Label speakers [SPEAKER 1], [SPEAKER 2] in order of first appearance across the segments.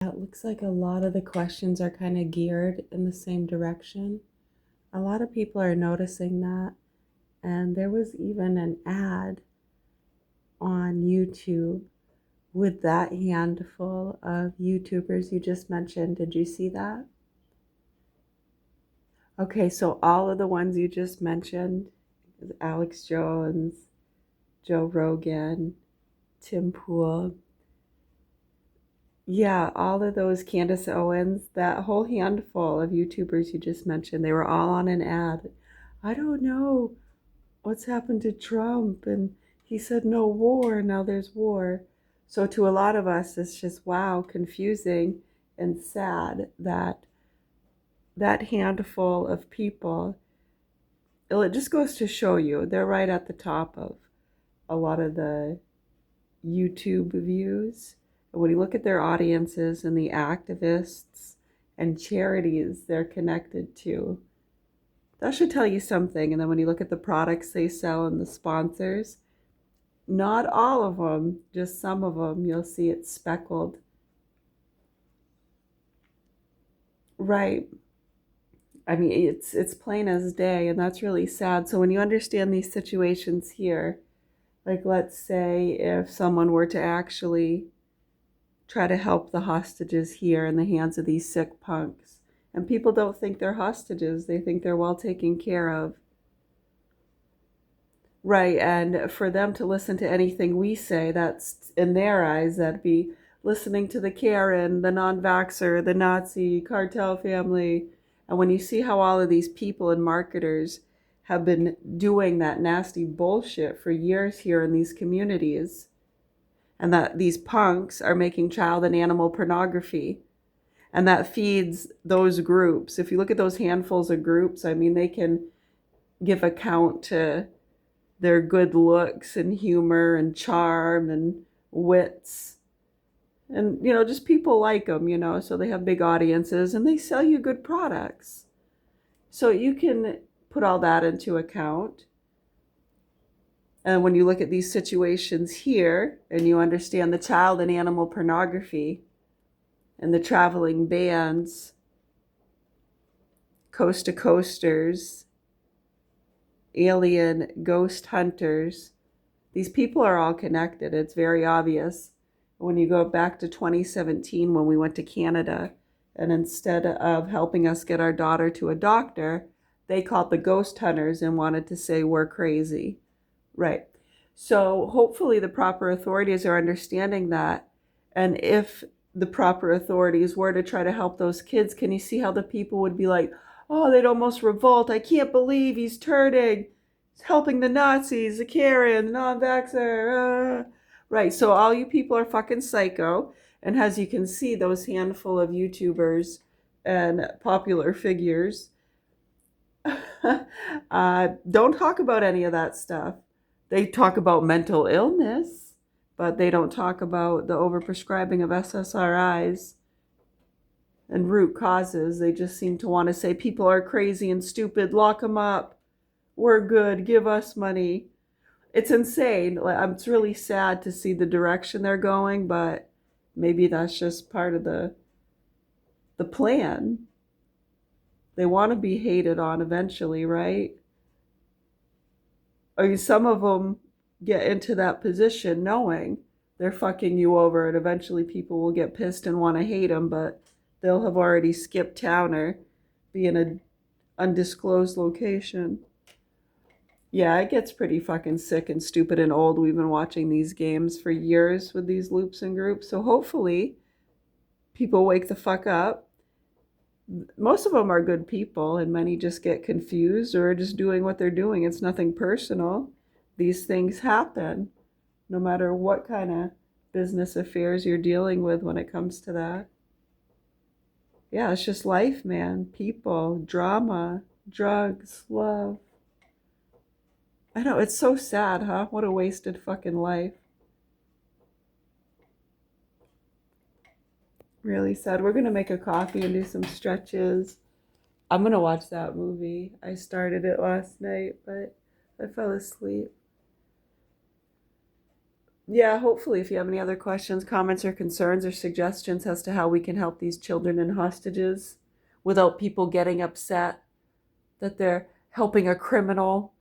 [SPEAKER 1] It looks like a lot of the questions are kind of geared in the same direction. A lot of people are noticing that. And there was even an ad on YouTube with that handful of YouTubers you just mentioned. Did you see that? Okay, so all of the ones you just mentioned, Alex Jones, Joe Rogan, Tim Pool, yeah, all of those, Candace Owens, that whole handful of YouTubers you just mentioned, they were all on an ad. I don't know what's happened to Trump, and he said no war, now there's war. So to a lot of us, it's just wow, confusing and sad that that handful of people, it just goes to show you, they're right at the top of a lot of the YouTube views. And when you look at their audiences and the activists and charities they're connected to, that should tell you something. And then when you look at the products they sell and the sponsors, not all of them, just some of them, you'll see it speckled. Right. I mean, it's plain as day, and that's really sad. So when you understand these situations here, like let's say if someone were to actually try to help the hostages here in the hands of these sick punks. And people don't think they're hostages, they think they're well taken care of. Right, and for them to listen to anything we say, that's in their eyes, that'd be listening to the Karen, the non vaxxer, the Nazi cartel family. And when you see how all of these people and marketers have been doing that nasty bullshit for years here in these communities, and that these punks are making child and animal pornography, and that feeds those groups. If you look at those handfuls of groups, I mean, they can give account to their good looks and humor and charm and wits, and just people like them, so they have big audiences and they sell you good products. So you can put all that into account. And when you look at these situations here and you understand the child and animal pornography and the traveling bands, coast to coasters, alien ghost hunters, these people are all connected. It's very obvious. When you go back to 2017 when we went to Canada, and instead of helping us get our daughter to a doctor, they called the ghost hunters and wanted to say we're crazy. Right. So hopefully the proper authorities are understanding that. And if the proper authorities were to try to help those kids, can you see how the people would be like, oh, they'd almost revolt. I can't believe he's turning. He's helping the Nazis, the Karen, the non-vaxxer. Right. So all you people are fucking psycho. And as you can see, those handful of YouTubers and popular figures don't talk about any of that stuff. They talk about mental illness, but they don't talk about the overprescribing of SSRIs and root causes. They just seem to want to say people are crazy and stupid, lock them up, we're good, give us money. It's insane. It's really sad to see the direction they're going, but maybe that's just part of the plan. They want to be hated on eventually, right? I mean, some of them get into that position knowing they're fucking you over, and eventually people will get pissed and want to hate them, but they'll have already skipped town or be in an undisclosed location. Yeah, it gets pretty fucking sick and stupid and old. We've been watching these games for years with these loops and groups, so hopefully people wake the fuck up. Most of them are good people, and many just get confused or are just doing what they're doing. It's nothing personal. These things happen no matter what kind of business affairs you're dealing with when it comes to that. Yeah, it's just life, man. People, drama, drugs, love. I know, it's so sad, huh? What a wasted fucking life. Really sad. We're gonna make a coffee and do some stretches. I'm gonna watch that movie. I started it last night, but I fell asleep. Yeah, hopefully, if you have any other questions, comments, or concerns or suggestions as to how we can help these children and hostages without people getting upset that they're helping a criminal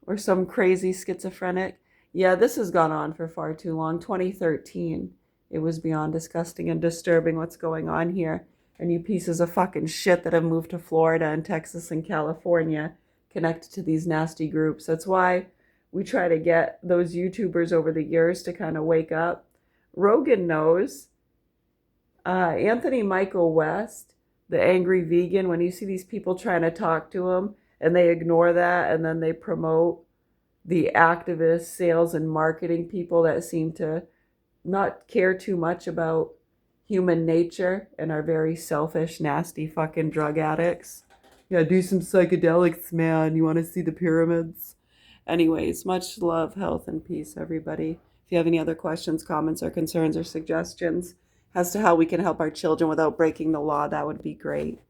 [SPEAKER 1] or some crazy schizophrenic. Yeah, this has gone on for far too long. 2013. It was beyond disgusting and disturbing what's going on here. And you pieces of fucking shit that have moved to Florida and Texas and California connected to these nasty groups. That's why we try to get those YouTubers over the years to kind of wake up. Rogan knows. Anthony Michael West, the angry vegan, when you see these people trying to talk to him and they ignore that and then they promote the activist sales and marketing people that seem to not care too much about human nature and are very selfish, nasty fucking drug addicts. Yeah, do some psychedelics, man. You want to see the pyramids? Anyways, much love, health, and peace, everybody. If you have any other questions, comments, or concerns or suggestions as to how we can help our children without breaking the law, that would be great.